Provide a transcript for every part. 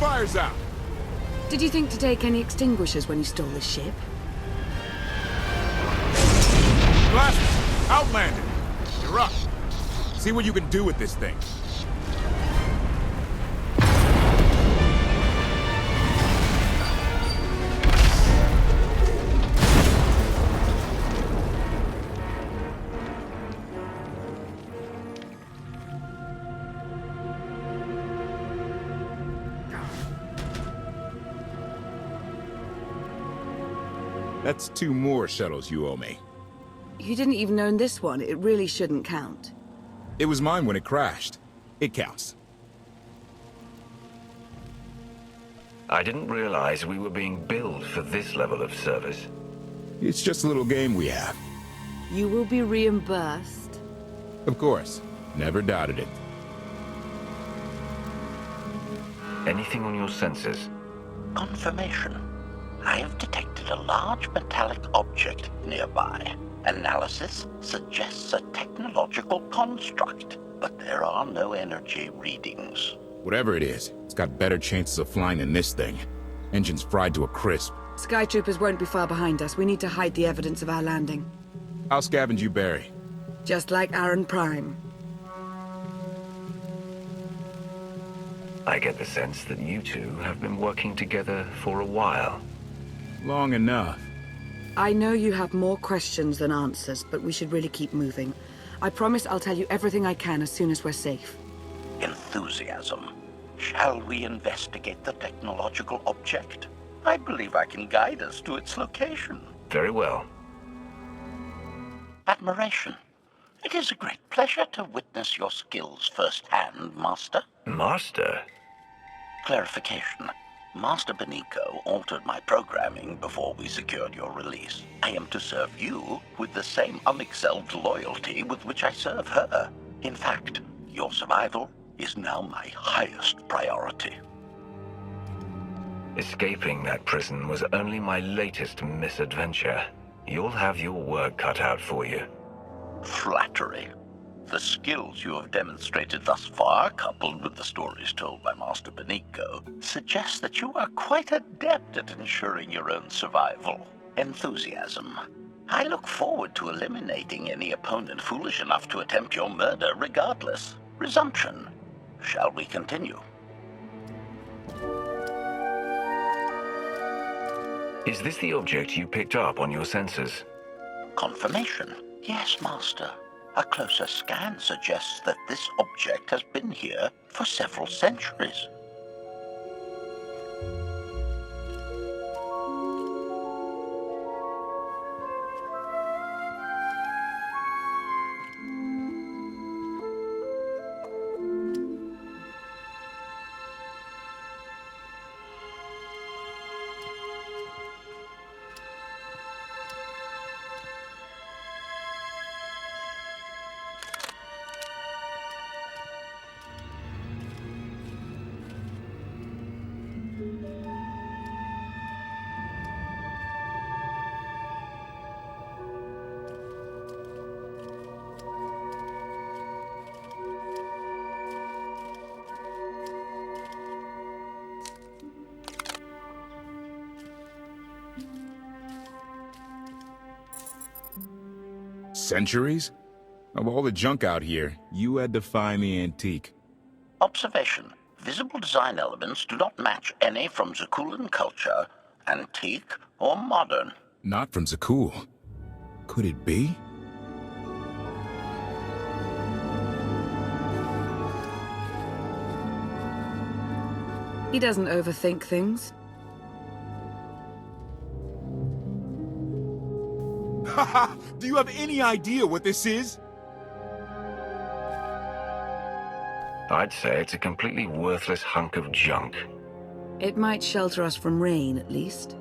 fire's out! Did you think to take any extinguishers when you stole this ship? Blast! Outlander! You're up. See what you can do with this thing. That's 2 more shuttles you owe me. You didn't even own this one. It really shouldn't count. It was mine when it crashed. It counts. I didn't realize we were being billed for this level of service. It's just a little game we have. You will be reimbursed. Of course. Never doubted it. Anything on your sensors? Confirmation. I have detected a large metallic object nearby. Analysis suggests a technological construct, but there are no energy readings. Whatever it is, it's got better chances of flying than this thing. Engine's fried to a crisp. Sky Troopers won't be far behind us. We need to hide the evidence of our landing. I'll scavenge you, Barry. Just like Aaron Prime. I get the sense that you two have been working together for a while. Long enough. I know you have more questions than answers, but we should really keep moving. I promise I'll tell you everything I can as soon as we're safe. Enthusiasm. Shall we investigate the technological object? I believe I can guide us to its location. Very well. Admiration. It is a great pleasure to witness your skills firsthand, Master. Master? Clarification. Master Beniko altered my programming before we secured your release. I am to serve you with the same unexcelled loyalty with which I serve her. In fact, your survival is now my highest priority. Escaping that prison was only my latest misadventure. You'll have your work cut out for you. Flattery. The skills you have demonstrated thus far, coupled with the stories told by Master Beniko, suggest that you are quite adept at ensuring your own survival. Enthusiasm. I look forward to eliminating any opponent foolish enough to attempt your murder regardless. Resumption. Shall we continue? Is this the object you picked up on your sensors? Confirmation. Yes, Master. A closer scan suggests that this object has been here for several centuries. Centuries? Of all the junk out here, you had to find the antique. Observation. Visible design elements do not match any from Zakuulan culture, antique or modern. Not from Zakuul. Could it be? He doesn't overthink things. Haha! Do you have any idea what this is? I'd say it's a completely worthless hunk of junk. It might shelter us from rain, at least.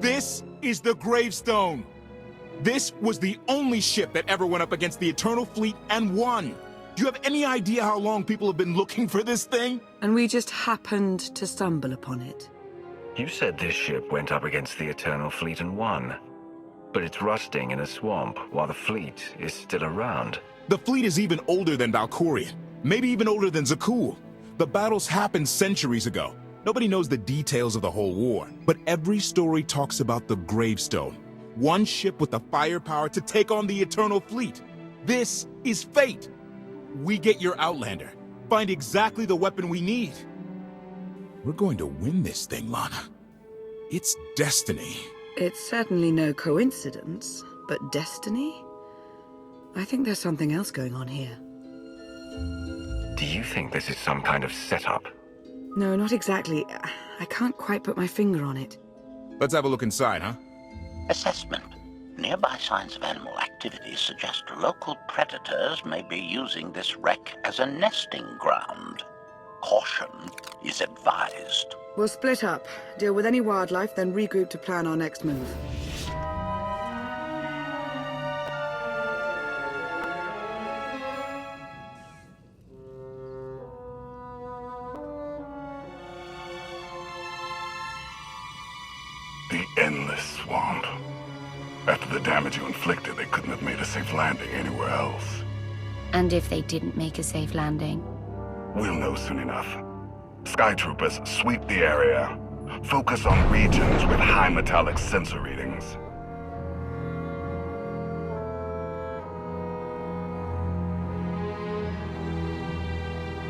This is the Gravestone! This was the only ship that ever went up against the Eternal Fleet and won! Do you have any idea how long people have been looking for this thing? And we just happened to stumble upon it. You said this ship went up against the Eternal Fleet and won. But it's rusting in a swamp while the fleet is still around. The fleet is even older than Valkorion. Maybe even older than Zakuul. The battles happened centuries ago. Nobody knows the details of the whole war, but every story talks about the Gravestone. One ship with the firepower to take on the Eternal Fleet. This is fate. We get your Outlander. Find exactly the weapon we need. We're going to win this thing, Lana. It's destiny. It's certainly no coincidence, but destiny? I think there's something else going on here. Do you think this is some kind of setup? No, not exactly. I can't quite put my finger on it. Let's have a look inside, huh? Assessment. Nearby signs of animal activity suggest local predators may be using this wreck as a nesting ground. Caution is advised. We'll split up, deal with any wildlife, then regroup to plan our next move. The endless swamp. After the damage you inflicted, they couldn't have made a safe landing anywhere else. And if they didn't make a safe landing? We'll know soon enough. Skytroopers, sweep the area. Focus on regions with high metallic sensor readings.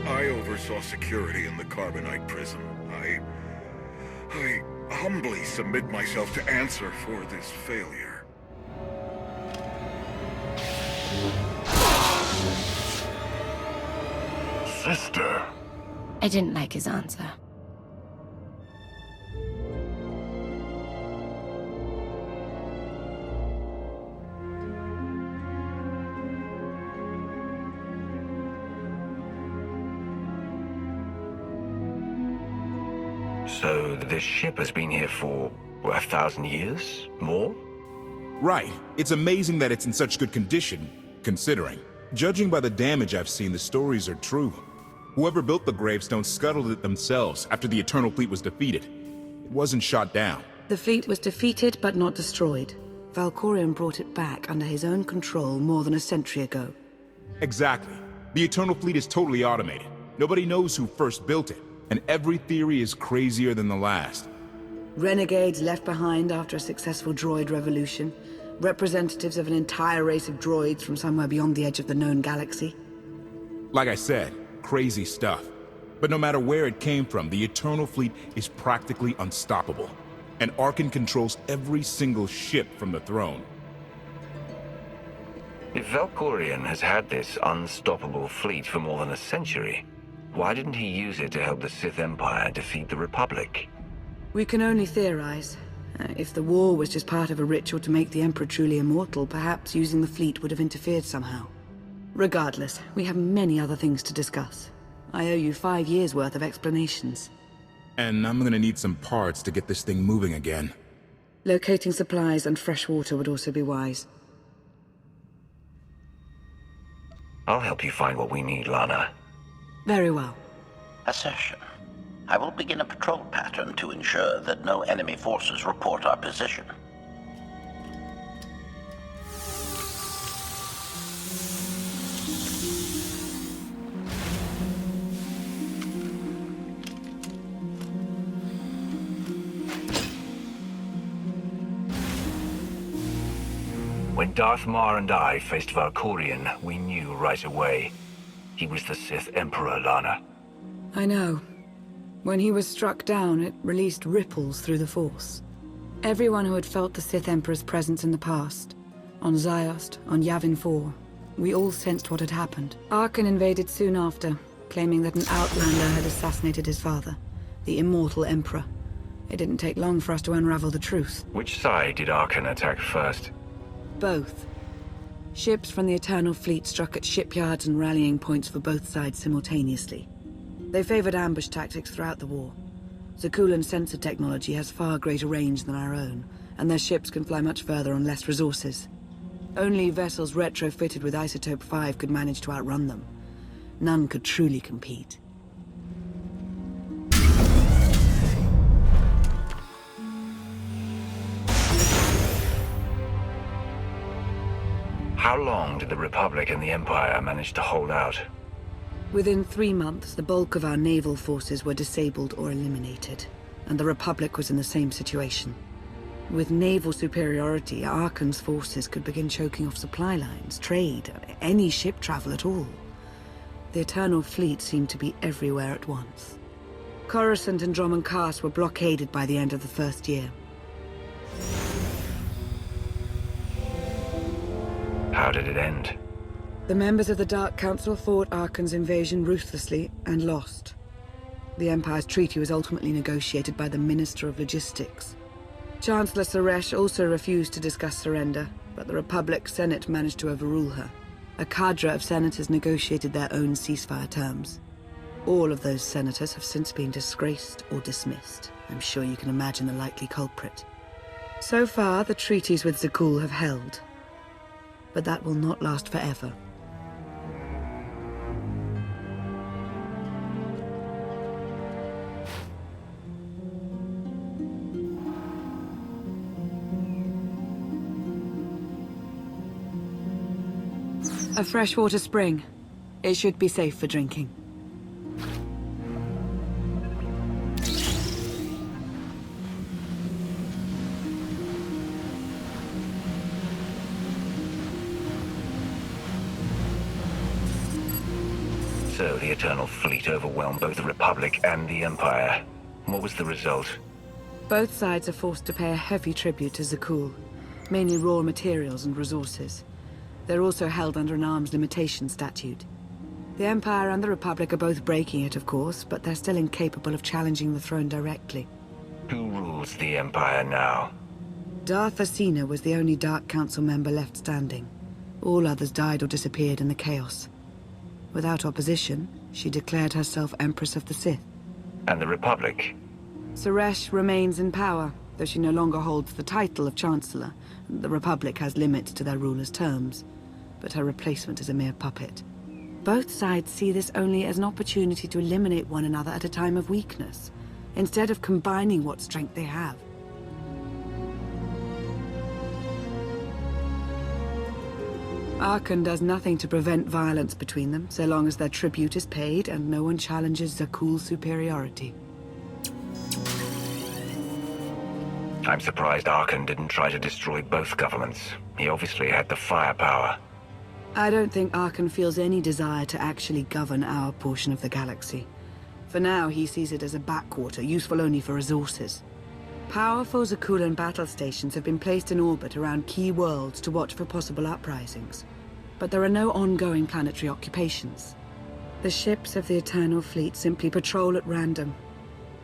I oversaw security in the Carbonite prison. I humbly submit myself to answer for this failure. Sister. I didn't like his answer. So this ship has been here for, what, 1,000 years? More? Right. It's amazing that it's in such good condition, considering. Judging by the damage I've seen, the stories are true. Whoever built the Gravestone scuttled it themselves after the Eternal Fleet was defeated. It wasn't shot down. The fleet was defeated but not destroyed. Valkorion brought it back under his own control more than a century ago. Exactly. The Eternal Fleet is totally automated. Nobody knows who first built it, and every theory is crazier than the last. Renegades left behind after a successful droid revolution. Representatives of an entire race of droids from somewhere beyond the edge of the known galaxy. Like I said, crazy stuff. But no matter where it came from, the Eternal Fleet is practically unstoppable. And Arkan controls every single ship from the throne. If Valkorion has had this unstoppable fleet for more than a century, why didn't he use it to help the Sith Empire defeat the Republic? We can only theorize. If the war was just part of a ritual to make the Emperor truly immortal, perhaps using the fleet would have interfered somehow. Regardless, we have many other things to discuss. I owe you 5 years' worth of explanations. And I'm gonna need some parts to get this thing moving again. Locating supplies and fresh water would also be wise. I'll help you find what we need, Lana. Very well. Assertion. I will begin a patrol pattern to ensure that no enemy forces report our position. When Darth Mar and I faced Valkorion, we knew right away. He was the Sith Emperor, Lana. I know. When he was struck down, it released ripples through the Force. Everyone who had felt the Sith Emperor's presence in the past, on Ziost, on Yavin 4, we all sensed what had happened. Arkan invaded soon after, claiming that an Outlander had assassinated his father, the immortal Emperor. It didn't take long for us to unravel the truth. Which side did Arkan attack first? Both. Ships from the Eternal Fleet struck at shipyards and rallying points for both sides simultaneously. They favored ambush tactics throughout the war. Zakulan's sensor technology has far greater range than our own, and their ships can fly much further on less resources. Only vessels retrofitted with Isotope 5 could manage to outrun them. None could truly compete. How long did the Republic and the Empire manage to hold out? Within 3 months, the bulk of our naval forces were disabled or eliminated, and the Republic was in the same situation. With naval superiority, Arkan's forces could begin choking off supply lines, trade, any ship travel at all. The Eternal Fleet seemed to be everywhere at once. Coruscant and Dromund Kaas were blockaded by the end of the first year. How did it end? The members of the Dark Council fought Arkan's invasion ruthlessly and lost. The Empire's treaty was ultimately negotiated by the Minister of Logistics. Chancellor Suresh also refused to discuss surrender, but the Republic Senate managed to overrule her. A cadre of senators negotiated their own ceasefire terms. All of those senators have since been disgraced or dismissed. I'm sure you can imagine the likely culprit. So far, the treaties with Zakul have held. But that will not last forever. A freshwater spring. It should be safe for drinking. So the Eternal Fleet overwhelmed both the Republic and the Empire. What was the result? Both sides are forced to pay a heavy tribute to Zakul, mainly raw materials and resources. They're also held under an arms limitation statute. The Empire and the Republic are both breaking it, of course, but they're still incapable of challenging the throne directly. Who rules the Empire now? Darth Asina was the only Dark Council member left standing. All others died or disappeared in the chaos. Without opposition, she declared herself Empress of the Sith. And the Republic? Suresh remains in power, though she no longer holds the title of Chancellor. The Republic has limits to their ruler's terms, but her replacement is a mere puppet. Both sides see this only as an opportunity to eliminate one another at a time of weakness, instead of combining what strength they have. Arkan does nothing to prevent violence between them, so long as their tribute is paid and no one challenges Zakul's superiority. I'm surprised Arkan didn't try to destroy both governments. He obviously had the firepower. I don't think Arkan feels any desire to actually govern our portion of the galaxy. For now, he sees it as a backwater, useful only for resources. Powerful Zakulan battle stations have been placed in orbit around key worlds to watch for possible uprisings. But there are no ongoing planetary occupations. The ships of the Eternal Fleet simply patrol at random,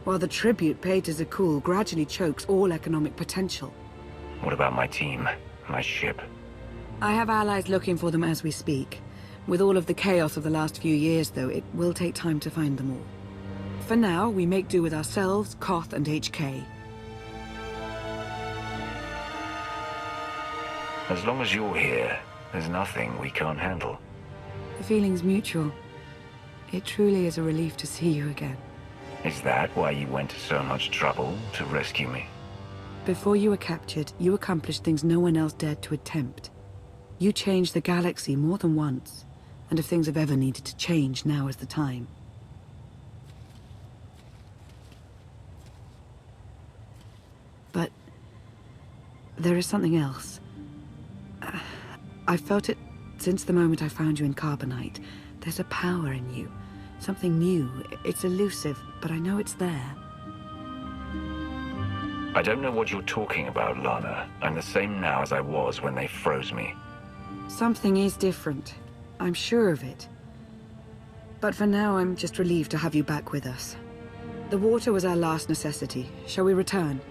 while the tribute paid to Zakul gradually chokes all economic potential. What about my team? My ship? I have allies looking for them as we speak. With all of the chaos of the last few years, though, it will take time to find them all. For now, we make do with ourselves, KotFE, and HK. As long as you're here, there's nothing we can't handle. The feeling's mutual. It truly is a relief to see you again. Is that why you went to so much trouble to rescue me? Before you were captured, you accomplished things no one else dared to attempt. You changed the galaxy more than once, and if things have ever needed to change, now is the time. But there is something else. I've felt it since the moment I found you in Carbonite. There's a power in you. Something new. It's elusive, but I know it's there. I don't know what you're talking about, Lana. I'm the same now as I was when they froze me. Something is different. I'm sure of it. But for now, I'm just relieved to have you back with us. The water was our last necessity. Shall we return?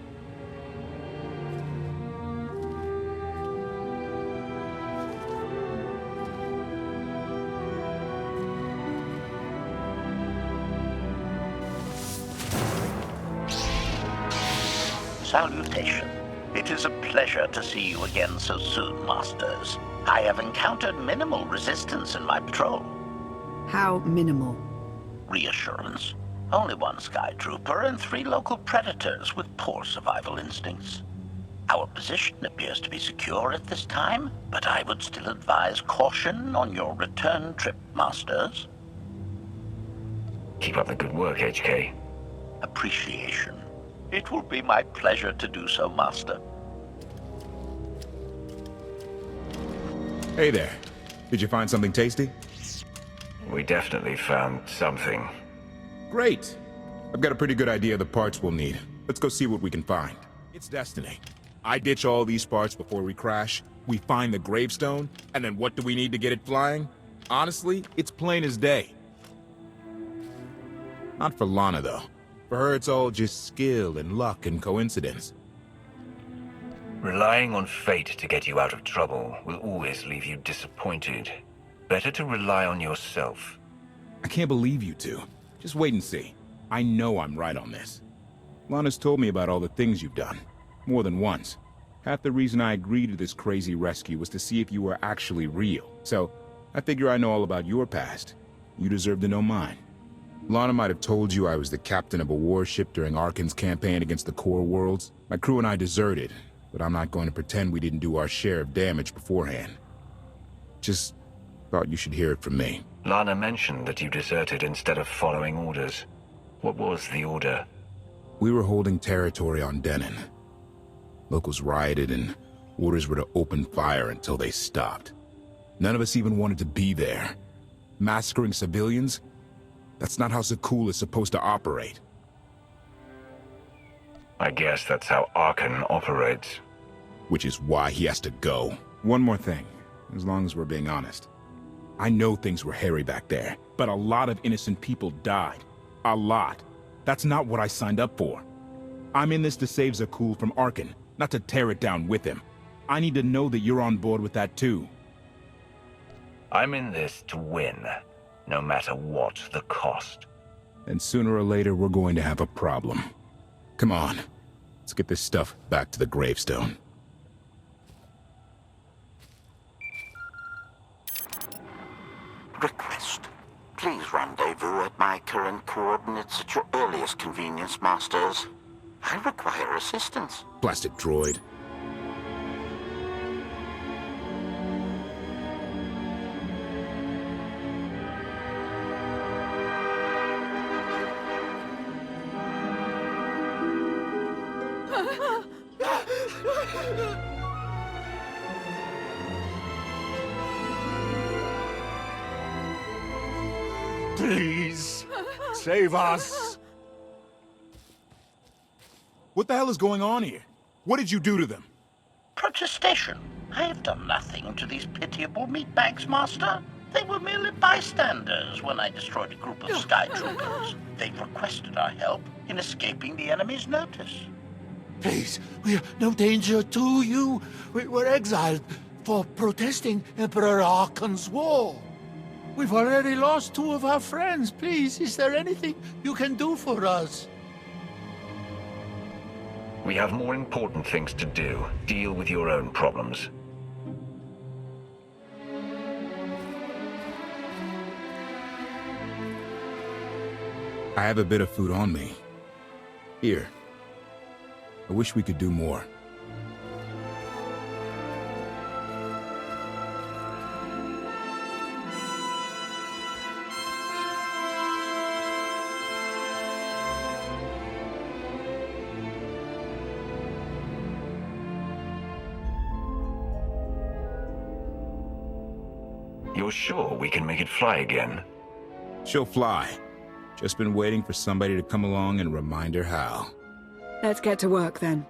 Salutation. It is a pleasure to see you again so soon, Masters. I have encountered minimal resistance in my patrol. How minimal? Reassurance. Only one Sky Trooper and 3 local predators with poor survival instincts. Our position appears to be secure at this time, but I would still advise caution on your return trip, Masters. Keep up the good work, HK. Appreciation. It will be my pleasure to do so, Master. Hey there. Did you find something tasty? We definitely found something. Great. I've got a pretty good idea of the parts we'll need. Let's go see what we can find. It's destiny. I ditch all these parts before we crash, we find the Gravestone, and then what do we need to get it flying? Honestly, it's plain as day. Not for Lana, though. For her, it's all just skill and luck and coincidence. Relying on fate to get you out of trouble will always leave you disappointed. Better to rely on yourself. I can't believe you two. Just wait and see. I know I'm right on this. Lana's told me about all the things you've done. More than once. Half the reason I agreed to this crazy rescue was to see if you were actually real. So, I figure I know all about your past. You deserve to know mine. Lana might have told you I was the captain of a warship during Arkan's campaign against the Core Worlds. My crew and I deserted, but I'm not going to pretend we didn't do our share of damage beforehand. Just thought you should hear it from me. Lana mentioned that you deserted instead of following orders. What was the order? We were holding territory on Denon. Locals rioted and orders were to open fire until they stopped. None of us even wanted to be there. Massacring civilians? That's not how SWTOR is supposed to operate. I guess that's how Arkan operates. Which is why he has to go. One more thing, as long as we're being honest. I know things were hairy back there, but a lot of innocent people died. A lot. That's not what I signed up for. I'm in this to save SWTOR from Arkan, not to tear it down with him. I need to know that you're on board with that too. I'm in this to win, no matter what the cost. And sooner or later, we're going to have a problem. Come on, let's get this stuff back to the Gravestone. Request. Please rendezvous at my current coordinates at your earliest convenience, Masters. I require assistance. Blasted droid. Please, save us. What the hell is going on here? What did you do to them? Protestation. I have done nothing to these pitiable meatbags, Master. They were merely bystanders when I destroyed a group of sky troopers. They requested our help in escaping the enemy's notice. Please, we are no danger to you. We were exiled for protesting Emperor Arkan's war. We've already lost 2 of our friends. Please, is there anything you can do for us? We have more important things to do. Deal with your own problems. I have a bit of food on me. Here. I wish we could do more. You're sure we can make it fly again? She'll fly. Just been waiting for somebody to come along and remind her how. Let's get to work then.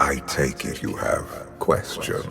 I take it you have questions.